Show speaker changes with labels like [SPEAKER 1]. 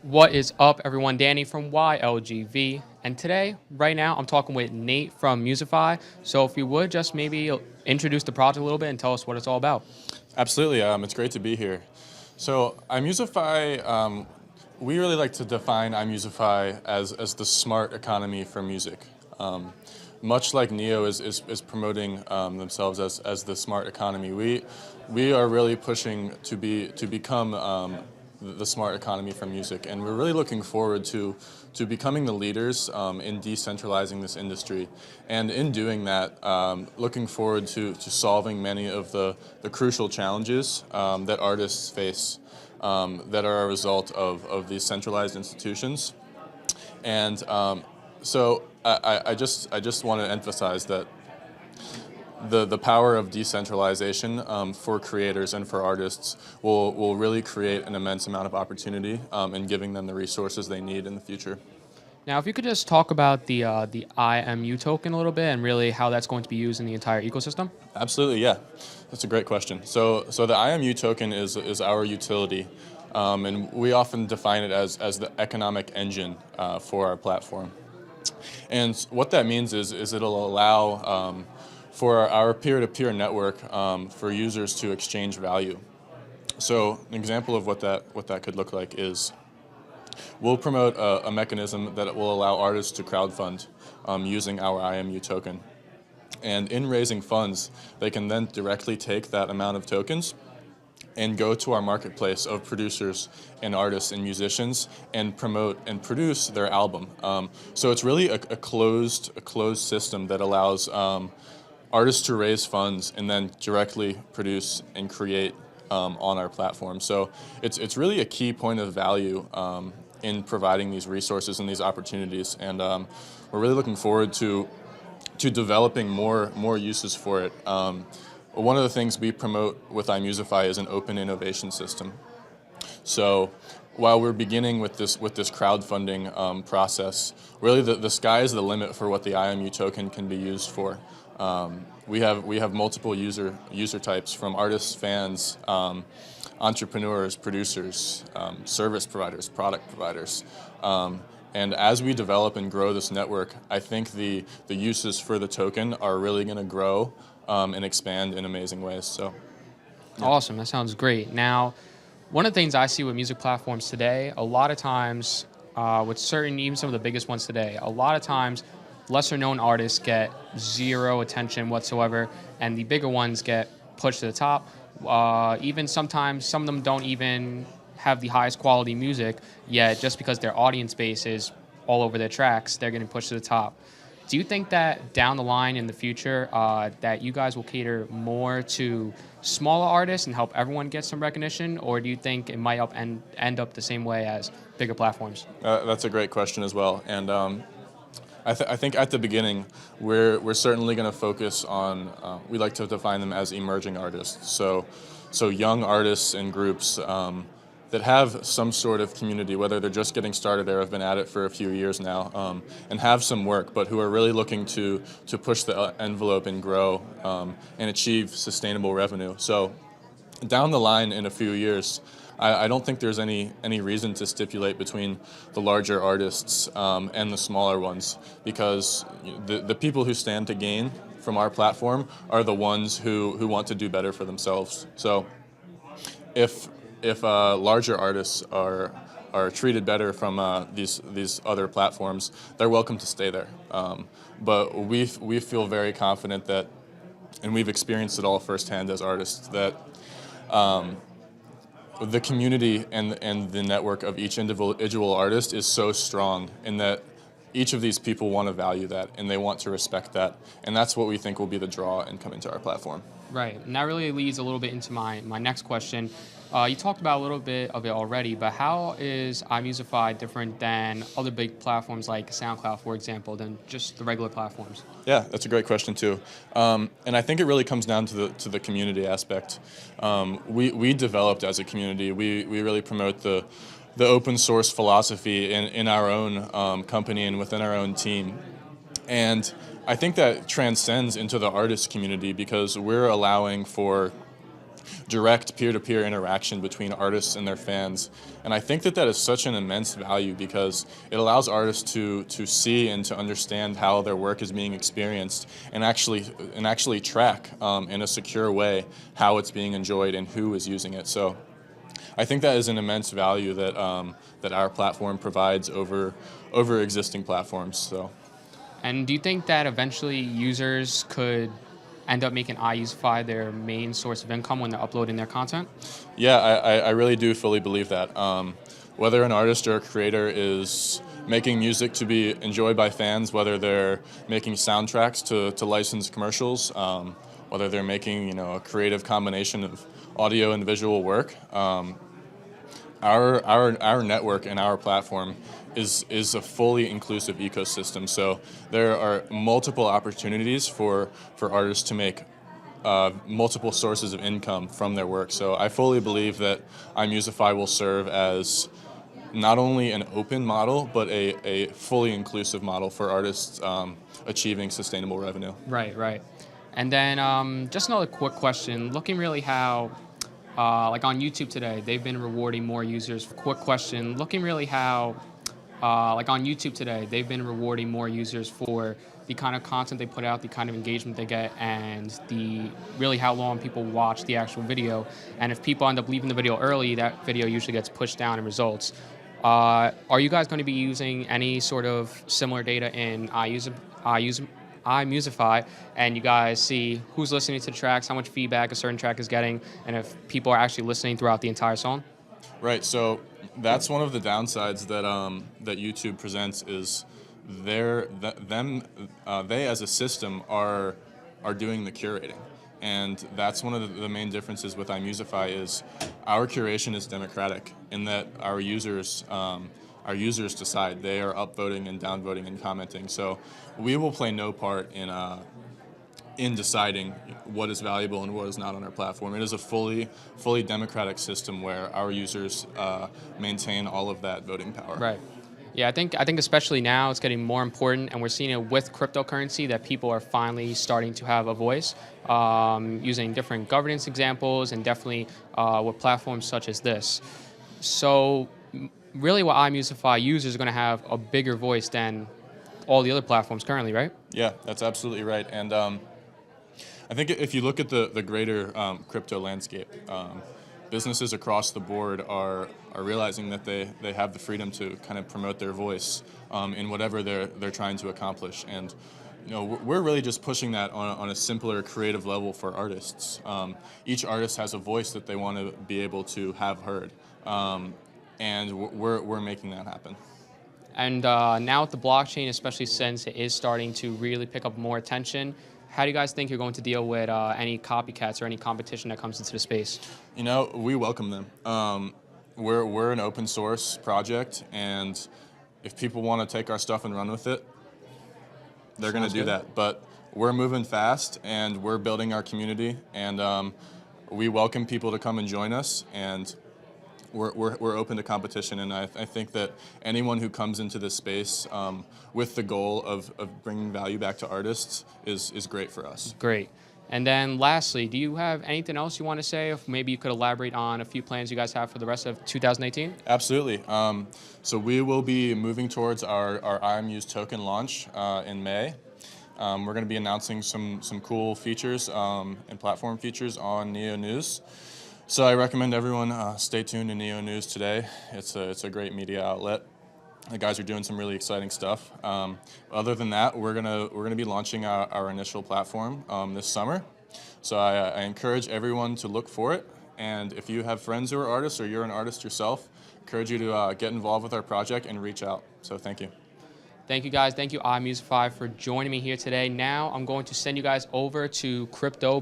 [SPEAKER 1] What is up, everyone? Danny from YLGV. And today, right now, I'm talking with Nate from Musify. So if you would just maybe introduce the project a little bit and tell us what it's all about.
[SPEAKER 2] Absolutely, it's great to be here. So imusify, we really like to define imusify as the smart economy for music. Much like NEO is promoting themselves as the smart economy, we are really pushing to become the smart economy for music, and we're really looking forward to becoming the leaders in decentralizing this industry, and in doing that, looking forward to solving many of the crucial challenges that artists face that are a result of these centralized institutions. And I just want to emphasize that the power of decentralization for creators and for artists will really create an immense amount of opportunity in giving them the resources they need in the future.
[SPEAKER 1] Now, if you could just talk about the IMU token a little bit and really how that's going to be used in the entire ecosystem.
[SPEAKER 2] Absolutely, yeah. That's a great question. So the IMU token is our utility, and we often define it as the economic engine for our platform. And what that means is it'll allow for our peer-to-peer network for users to exchange value. So an example of what that could look like is we'll promote a mechanism that will allow artists to crowdfund using our IMU token. And in raising funds, they can then directly take that amount of tokens and go to our marketplace of producers and artists and musicians and promote and produce their album. So it's really a closed system that allows artists to raise funds and then directly produce and create on our platform. So it's really a key point of value in providing these resources and these opportunities, and we're really looking forward to developing more uses for it. One of the things we promote with imusify is an open innovation system. So while we're beginning with this crowdfunding process, really the sky is the limit for what the IMU token can be used for. We have multiple user types, from artists, fans, entrepreneurs, producers, service providers, product providers. And as we develop and grow this network, I think the uses for the token are really going to grow and expand in amazing ways. So, yeah.
[SPEAKER 1] Awesome. That sounds great. Now, one of the things I see with music platforms today, a lot of times, with certain, even some of the biggest ones today, a lot of times, lesser known artists get zero attention whatsoever, and the bigger ones get pushed to the top. Even sometimes, some of them don't even have the highest quality music, yet just because their audience base is all over their tracks, they're getting pushed to the top. Do you think that down the line in the future, that you guys will cater more to smaller artists and help everyone get some recognition, or do you think it might end up the same way as bigger platforms?
[SPEAKER 2] That's a great question as well, and I think at the beginning we're certainly going to focus on we like to define them as emerging artists. So young artists and groups that have some sort of community, whether they're just getting started or have been at it for a few years now, and have some work, but who are really looking to push the envelope and grow and achieve sustainable revenue. So down the line in a few years, I don't think there's any reason to stipulate between the larger artists and the smaller ones, because the people who stand to gain from our platform are the ones who want to do better for themselves. So if larger artists are treated better from these other platforms, they're welcome to stay there. But we feel very confident that, and we've experienced it all firsthand as artists, that the community and the network of each individual artist is so strong, in that each of these people want to value that and they want to respect that, and that's what we think will be the draw in coming to our platform.
[SPEAKER 1] Right, and that really leads a little bit into my next question. You talked about a little bit of it already, but how is imusify different than other big platforms like SoundCloud, for example, than just the regular platforms?
[SPEAKER 2] Yeah, that's a great question too, and I think it really comes down to the community aspect. We developed as a community. We really promote the open source philosophy in our own company and within our own team, and I think that transcends into the artist community, because we're allowing for direct peer-to-peer interaction between artists and their fans. And I think that is such an immense value because it allows artists to see and to understand how their work is being experienced and actually track in a secure way how it's being enjoyed and who is using it. So I think that is an immense value that that our platform provides over existing platforms. So.
[SPEAKER 1] And do you think that eventually users could end up making imusify their main source of income when they're uploading their content?
[SPEAKER 2] Yeah, I really do fully believe that. Whether an artist or a creator is making music to be enjoyed by fans, whether they're making soundtracks to licensed commercials, whether they're making a creative combination of audio and visual work, our network and our platform is a fully inclusive ecosystem. So there are multiple opportunities for artists to make multiple sources of income from their work. So I fully believe that imusify will serve as not only an open model, but a fully inclusive model for artists achieving sustainable revenue.
[SPEAKER 1] Right, right. And then just another quick question, looking really how like on YouTube today, they've been rewarding more users. Quick question, looking really how like on YouTube today, they've been rewarding more users for the kind of content they put out, the kind of engagement they get, and the really how long people watch the actual video. And if people end up leaving the video early, that video usually gets pushed down in results. Are you guys going to be using any sort of similar data in imusify, and you guys see who's listening to the tracks, how much feedback a certain track is getting, and if people are actually listening throughout the entire song?
[SPEAKER 2] Right. So that's one of the downsides that that YouTube presents is they as a system are doing the curating, and that's one of the main differences with imusify is our curation is democratic in that our users decide. They are upvoting and downvoting and commenting. So we will play no part in deciding what is valuable and what is not on our platform. It is a fully democratic system where our users maintain all of that voting power.
[SPEAKER 1] Right. Yeah, I think especially now it's getting more important, and we're seeing it with cryptocurrency that people are finally starting to have a voice, using different governance examples and definitely with platforms such as this. So really what imusify users are going to have a bigger voice than all the other platforms currently, right?
[SPEAKER 2] Yeah, that's absolutely right. And I think if you look at the greater crypto landscape, businesses across the board are realizing that they have the freedom to kind of promote their voice in whatever they're trying to accomplish. And we're really just pushing that on a simpler creative level for artists. Each artist has a voice that they want to be able to have heard. And we're making that happen.
[SPEAKER 1] And now with the blockchain, especially since it is starting to really pick up more attention, how do you guys think you're going to deal with any copycats or any competition that comes into the space?
[SPEAKER 2] We welcome them. We're an open source project, and if people want to take our stuff and run with it, they're going to do that. But we're moving fast, and we're building our community, and we welcome people to come and join us, and we're open to competition, and I think that anyone who comes into this space with the goal of bringing value back to artists is great for us.
[SPEAKER 1] Great. And then lastly, do you have anything else you want to say? If maybe you could elaborate on a few plans you guys have for the rest of 2018?
[SPEAKER 2] Absolutely. So we will be moving towards our IMU's token launch in May. We're going to be announcing some cool features and platform features on NEO News. So I recommend everyone stay tuned to NEO News today. It's a great media outlet. The guys are doing some really exciting stuff. Other than that, we're gonna be launching our initial platform this summer. So I encourage everyone to look for it. And if you have friends who are artists or you're an artist yourself, I encourage you to get involved with our project and reach out. So thank you.
[SPEAKER 1] Thank you guys. Thank you imusify for joining me here today. Now I'm going to send you guys over to Crypto.